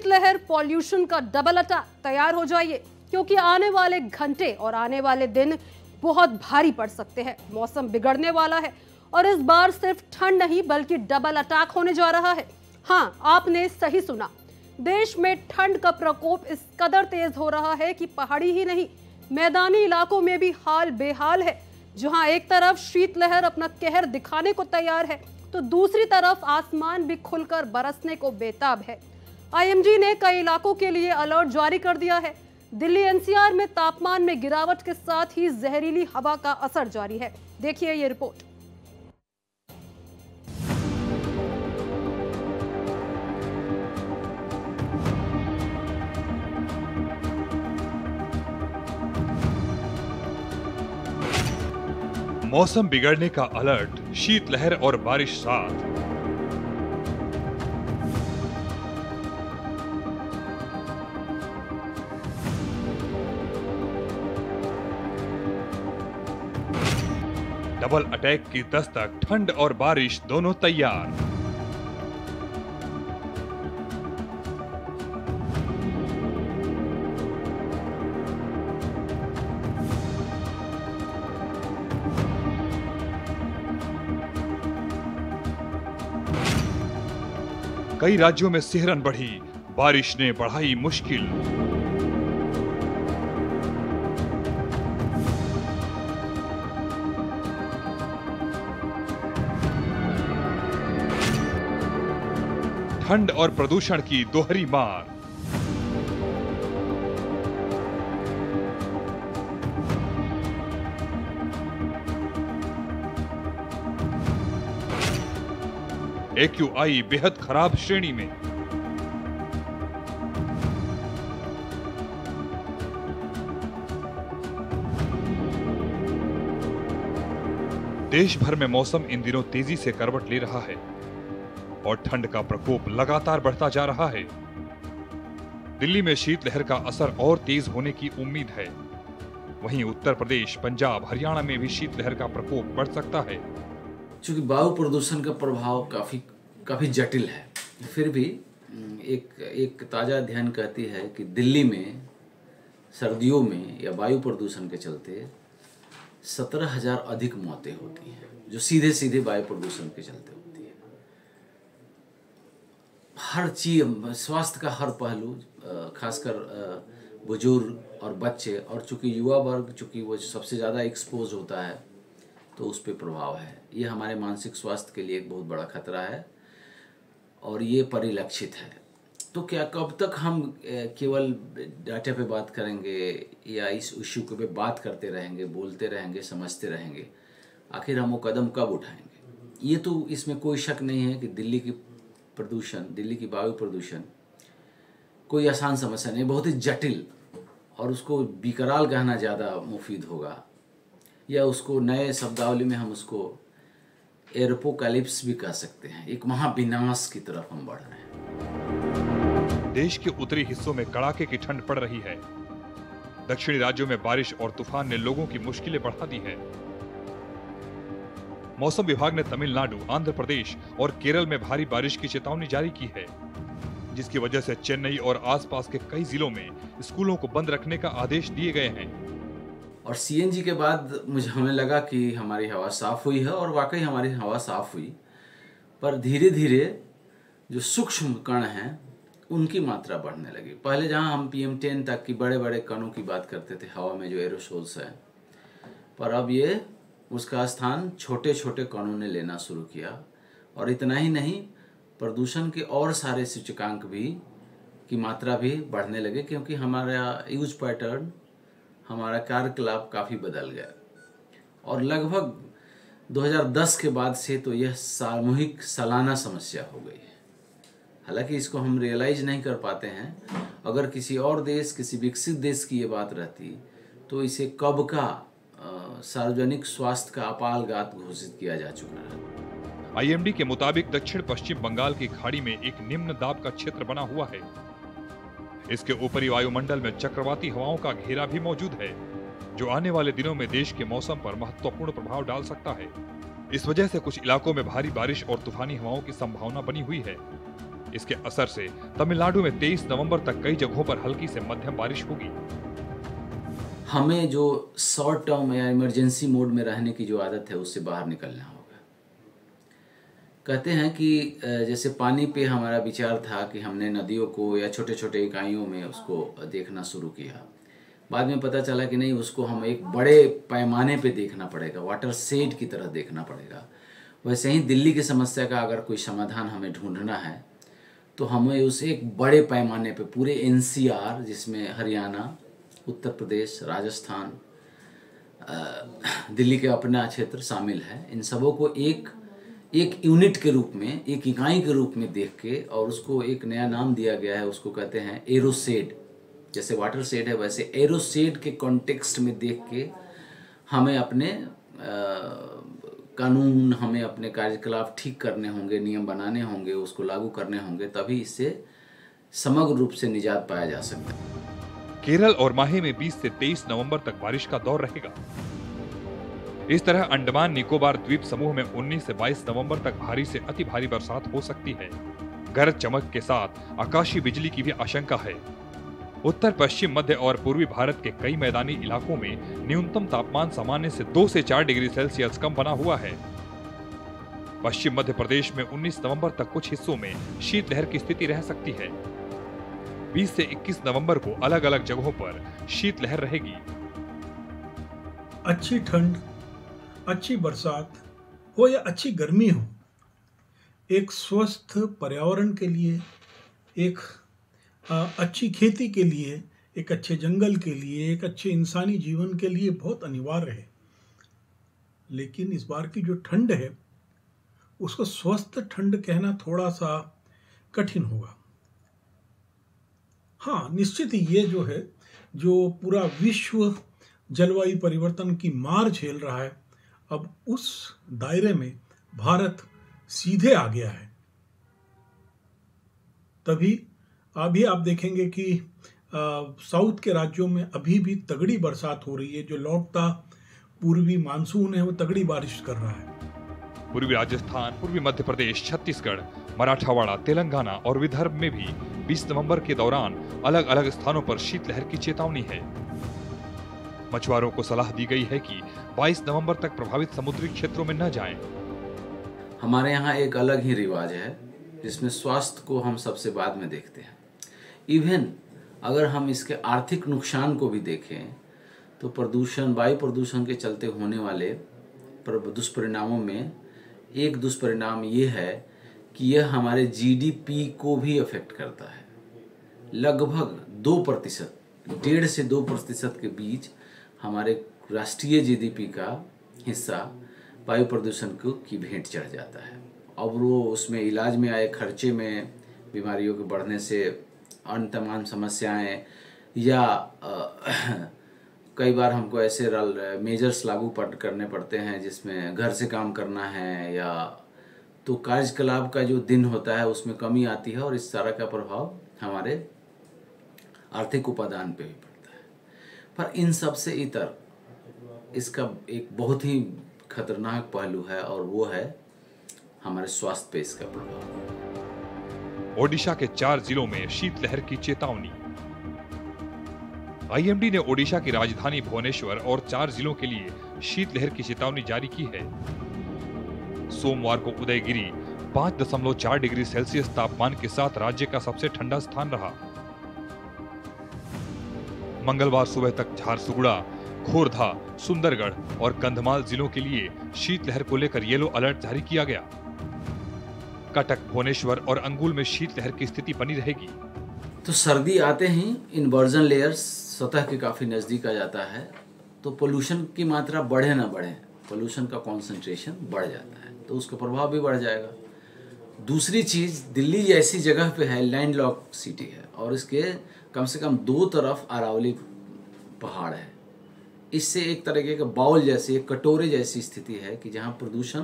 शीतलहर, पॉल्यूशन का double attack. तैयार हो जाइए, क्योंकि आने वाले घंटे और आने वाले दिन बहुत भारी पड़ सकते हैं। मौसम बिगड़ने वाला है और इस बार सिर्फ ठंड नहीं बल्कि डबल अटैक होने जा रहा है। हाँ, आपने सही सुना, देश में ठंड का प्रकोप इस कदर तेज हो रहा है कि पहाड़ी ही नहीं, मैदानी इलाकों में भी हाल बेहाल है। जहां एक तरफ शीतलहर अपना कहर दिखाने को तैयार है, तो दूसरी तरफ आसमान भी खुलकर बरसने को बेताब है। आईएमडी ने कई इलाकों के लिए अलर्ट जारी कर दिया है। दिल्ली एनसीआर में तापमान में गिरावट के साथ ही जहरीली हवा का असर जारी है। देखिए ये रिपोर्ट। मौसम बिगड़ने का अलर्ट, शीतलहर और बारिश साथ। डबल अटैक की दस्तक, ठंड और बारिश दोनों तैयार। कई राज्यों में सिहरन बढ़ी, बारिश ने बढ़ाई मुश्किल। ठंड और प्रदूषण की दोहरी मार। AQI बेहद खराब श्रेणी में। देश भर में मौसम इन दिनों तेजी से करवट ले रहा है और ठंड का प्रकोप लगातार बढ़ता जा रहा है। दिल्ली में शीतलहर का असर और तेज होने की उम्मीद है। वहीं उत्तर प्रदेश, पंजाब, हरियाणा में भी शीतलहर का प्रकोप बढ़ सकता है। चूंकि वायु प्रदूषण का प्रभाव काफी जटिल है, फिर भी एक ताजा अध्ययन कहती है कि दिल्ली में सर्दियों में या वायु प्रदूषण के चलते 17,000 अधिक मौतें होती हैं, जो सीधे सीधे वायु प्रदूषण के चलते होती है। हर चीज, स्वास्थ्य का हर पहलू, खासकर बुजुर्ग और बच्चे, और चूंकि युवा वर्ग चूंकि वो सबसे ज़्यादा एक्सपोज होता है, तो उस पर प्रभाव है। ये हमारे मानसिक स्वास्थ्य के लिए एक बहुत बड़ा खतरा है और ये परिलक्षित है। तो क्या कब तक हम केवल डाटा पे बात करेंगे या इस इश्यू पे बात करते रहेंगे, बोलते रहेंगे, समझते रहेंगे? आखिर हम वो कदम कब उठाएंगे? ये तो इसमें कोई शक नहीं है कि दिल्ली की वायु प्रदूषण कोई आसान समस्या नहीं, बहुत ही जटिल, और उसको विकराल कहना ज़्यादा मुफीद होगा, या उसको नए शब्दावली में हम उसको एरोपोकैलिप्स भी कह सकते हैं। एक महाविनाश की तरफ हम बढ़ रहे हैं। देश के उत्तरी हिस्सों में कड़ाके की ठंड पड़ रही है। दक्षिणी राज्यों में बारिश और तूफान ने लोगों की मुश्किलें बढ़ा दी है। मौसम विभाग ने तमिलनाडु, आंध्र प्रदेश और केरल में भारी बारिश की चेतावनी जारी की है, जिसकी वजह से चेन्नई और आसपास के कई जिलों में स्कूलों को बंद रखने का आदेश दिए गए हैं। और सीएनजी के बाद हमें लगा कि हमारी हवा साफ हुई है, और वाकई हमारी हवा साफ हुई, पर धीरे धीरे जो सूक्ष्म कण हैं उनकी मात्रा बढ़ने लगी। पहले जहां हम PM10 तक की बड़े बड़े कणों की बात करते थे, हवा में जो एरोसोल्स है, पर अब ये उसका स्थान छोटे छोटे कणों ने लेना शुरू किया। और इतना ही नहीं, प्रदूषण के और सारे सूचकांक भी की मात्रा भी बढ़ने लगे, क्योंकि हमारा यूज पैटर्न, हमारा कार्यकलाप काफ़ी बदल गया। और लगभग 2010 के बाद से तो यह सामूहिक सालाना समस्या हो गई है। हालांकि इसको हम रियलाइज नहीं कर पाते हैं। अगर किसी और देश, किसी विकसित देश की ये बात रहती तो इसे कब का सार्वजनिक स्वास्थ्य का अपालगात घोषित किया जा चुका है। आईएमडी के मुताबिक दक्षिण पश्चिम बंगाल की खाड़ी में एक निम्न दाब का क्षेत्र बना हुआ है। इसके ऊपरी वायुमंडल में चक्रवाती हवाओं का घेरा भी मौजूद है, जो आने वाले दिनों में देश के मौसम पर महत्वपूर्ण प्रभाव डाल सकता है। इस वजह से कुछ इलाकों में भारी बारिश और तूफानी हवाओं की संभावना बनी हुई है। इसके असर से तमिलनाडु में 23 नवंबर तक कई जगहों पर हल्की से मध्यम बारिश होगी। हमें जो शॉर्ट टर्म या इमरजेंसी मोड में रहने की जो आदत है उससे बाहर निकलना होगा। कहते हैं कि जैसे पानी पे हमारा विचार था कि हमने नदियों को या छोटे छोटे इकाइयों में उसको देखना शुरू किया, बाद में पता चला कि नहीं, उसको हम एक बड़े पैमाने पे देखना पड़ेगा, वाटर शेड की तरह देखना पड़ेगा। वैसे ही दिल्ली की समस्या का अगर कोई समाधान हमें ढूंढना है तो हमें उसे एक बड़े पैमाने पे पूरे NCR, जिसमें हरियाणा, उत्तर प्रदेश, राजस्थान, दिल्ली के अपना क्षेत्र शामिल है, इन सबों को एक यूनिट के रूप में, एक इकाई के रूप में देख के, और उसको एक नया नाम दिया गया है, उसको कहते हैं एरोसेड। जैसे वाटर शेड है वैसे एरोसेड के कॉन्टेक्स्ट में देख के हमें अपने कानून, हमें अपने कार्यकलाप ठीक करने होंगे, नियम बनाने होंगे, उसको लागू करने होंगे, तभी इससे समग्र रूप से निजात पाया जा सकता है। केरल और माहे में 20 से 23 नवंबर तक बारिश का दौर रहेगा। इस तरह अंडमान निकोबार द्वीप समूह में 19 से 22 नवंबर तक भारी से अति भारी बरसात हो सकती है। गरज चमक के साथ आकाशीय बिजली की भी आशंका है। उत्तर पश्चिम मध्य और पूर्वी भारत के कई मैदानी इलाकों में न्यूनतम तापमान सामान्य से 2 से 4 डिग्री सेल्सियस कम बना हुआ है। पश्चिम मध्य प्रदेश में 19 नवंबर तक कुछ हिस्सों में शीतलहर की स्थिति रह सकती है। 20 से 21 नवंबर को अलग अलग जगहों पर शीतलहर रहेगी। अच्छी ठंड, अच्छी बरसात हो या अच्छी गर्मी हो, एक स्वस्थ पर्यावरण के लिए, एक अच्छी खेती के लिए, एक अच्छे जंगल के लिए, एक अच्छे इंसानी जीवन के लिए बहुत अनिवार्य है। लेकिन इस बार की जो ठंड है उसको स्वस्थ ठंड कहना थोड़ा सा कठिन होगा। हाँ, निश्चित ही ये जो है, जो पूरा विश्व जलवायु परिवर्तन की मार झेल रहा है, अब उस दायरे में भारत सीधे आ गया है। तभी अभी आप देखेंगे कि साउथ के राज्यों में अभी भी तगड़ी बरसात हो रही है। जो लौटता पूर्वी मानसून है वो तगड़ी बारिश कर रहा है। पूर्वी राजस्थान, पूर्वी मध्य प्रदेश, छत्तीसगढ़, मराठवाड़ा, तेलंगाना और विदर्भ में भी 20 नवंबर के दौरान अलग अलग स्थानों पर शीतलहर की चेतावनी है। मछुआरों को सलाह दी गई है कि 22 नवंबर तक प्रभावित समुद्री क्षेत्रों में न जाएं। हमारे यहाँ एक अलग ही रिवाज है जिसमें स्वास्थ्य को हम सबसे बाद में देखते हैं। इवन अगर हम इसके आर्थिक नुकसान को भी देखें तो प्रदूषण, वायु प्रदूषण के चलते होने वाले दुष्परिणामों में एक दुष्परिणाम ये है कि यह हमारे GDP को भी अफेक्ट करता है। लगभग 2%, 1.5 से 2% के बीच हमारे राष्ट्रीय GDP का हिस्सा वायु प्रदूषण की भेंट चढ़ जाता है। और वो उसमें इलाज में आए खर्चे में, बीमारियों के बढ़ने से, अन्य तमाम समस्याएं, या कई बार हमको ऐसे मेजर्स लागू करने पड़ते हैं जिसमें घर से काम करना है, या तो कार्यकलाप का जो दिन होता है उसमें कमी आती है, और इस तरह का प्रभाव हमारे आर्थिक उपादान पे भी पड़ता है। पर इन सब से इतर इसका एक बहुत ही खतरनाक पहलू है, और वो है हमारे स्वास्थ्य पे इसका प्रभाव। ओडिशा के 4 जिलों में शीतलहर की चेतावनी। IMD ने ओडिशा की राजधानी भुवनेश्वर और 4 जिलों के लिए शीतलहर की चेतावनी जारी की है। सोमवार को उदयगिरी 5.4 डिग्री सेल्सियस तापमान के साथ राज्य का सबसे ठंडा स्थान रहा। मंगलवार सुबह तक झारसुगुड़ा, खोरधा, सुंदरगढ़ और कंधमाल जिलों के लिए शीतलहर को लेकर येलो अलर्ट जारी किया गया। कटक, भुवनेश्वर और अंगुल में शीतलहर की स्थिति बनी रहेगी। तो सर्दी आते ही इन्वर्जन लेयर्स सतह के काफ़ी नज़दीक आ जाता है, तो पोल्यूशन की मात्रा बढ़े ना बढ़े, पोल्यूशन का कॉन्सेंट्रेशन बढ़ जाता है, तो उसका प्रभाव भी बढ़ जाएगा। दूसरी चीज़, दिल्ली जैसी जगह पे है, लैंडलॉक सिटी है, और इसके कम से कम 2 तरफ अरावली पहाड़ है। इससे एक तरीके का बाउल जैसी, एक कटोरे जैसी स्थिति है कि जहाँ प्रदूषण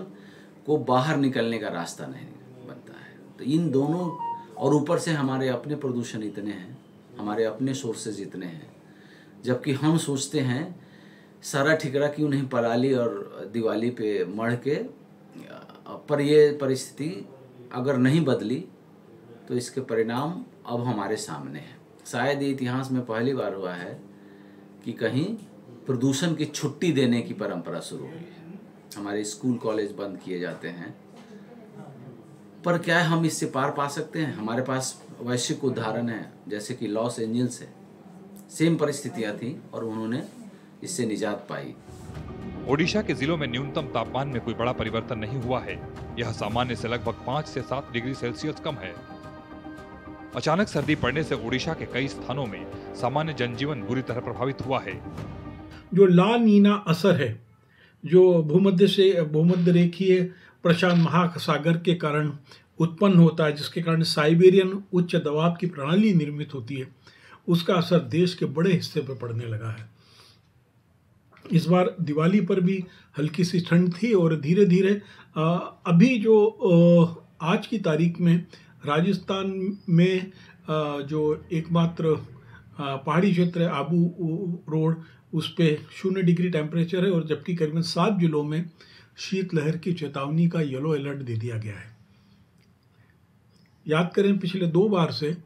को बाहर निकलने का रास्ता नहीं बनता है। तो इन दोनों, और ऊपर से हमारे अपने प्रदूषण इतने हैं, हमारे अपने सोर्सेज इतने हैं, जबकि हम सोचते हैं सारा ठिकरा क्यों नहीं पराली और दिवाली पे मढ़ के, पर ये परिस्थिति अगर नहीं बदली तो इसके परिणाम अब हमारे सामने हैं। शायद ये इतिहास में पहली बार हुआ है कि कहीं प्रदूषण की छुट्टी देने की परंपरा शुरू हुई है। हमारे स्कूल कॉलेज बंद किए जाते हैं, पर क्या हम इससे पार पा सकते हैं? हमारे पास वैश्विक उदाहरण है, जैसे कि लॉस एंजल्स है। सेम परिस्थितियां थी और उन्होंने इससे निजात पाई। ओडिशा के जिलों में न्यूनतम तापमान में कोई बड़ा परिवर्तन नहीं हुआ है। यह सामान्य से लगभग 5 से 7 डिग्री सेल्सियस कम है। अचानक सर्दी पड़ने से ओडिशा के कई स्थानों में सामान्य जनजीवन बुरी तरह प्रभावित हुआ है। जो ला नीना असर है, जो भूमध्य रेखीय प्रशांत महासागर के कारण उत्पन्न होता है, जिसके कारण साइबेरियन उच्च दबाव की प्रणाली निर्मित होती है, उसका असर देश के बड़े हिस्से पर पड़ने लगा है। इस बार दिवाली पर भी हल्की सी ठंड थी और धीरे धीरे अभी जो आज की तारीख में राजस्थान में जो एकमात्र पहाड़ी क्षेत्र है आबू रोड, उस पे 0 डिग्री टेम्परेचर है और जबकि करीबन 7 जिलों में शीतलहर की चेतावनी का येलो अलर्ट दे दिया गया है। याद करें, पिछले 2 बार से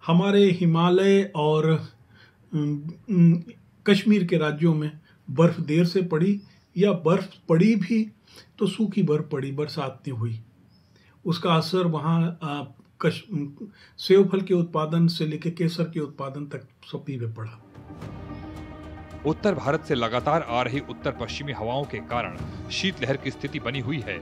हमारे हिमालय और कश्मीर के राज्यों में बर्फ देर से पड़ी, या बर्फ पड़ी भी तो सूखी बर्फ पड़ी, बरसात नहीं हुई। उसका असर वहाँ सेब फल के उत्पादन से लेकर केसर के उत्पादन तक सभी पे पड़ा। उत्तर भारत से लगातार आ रही उत्तर पश्चिमी हवाओं के कारण शीतलहर की स्थिति बनी हुई है।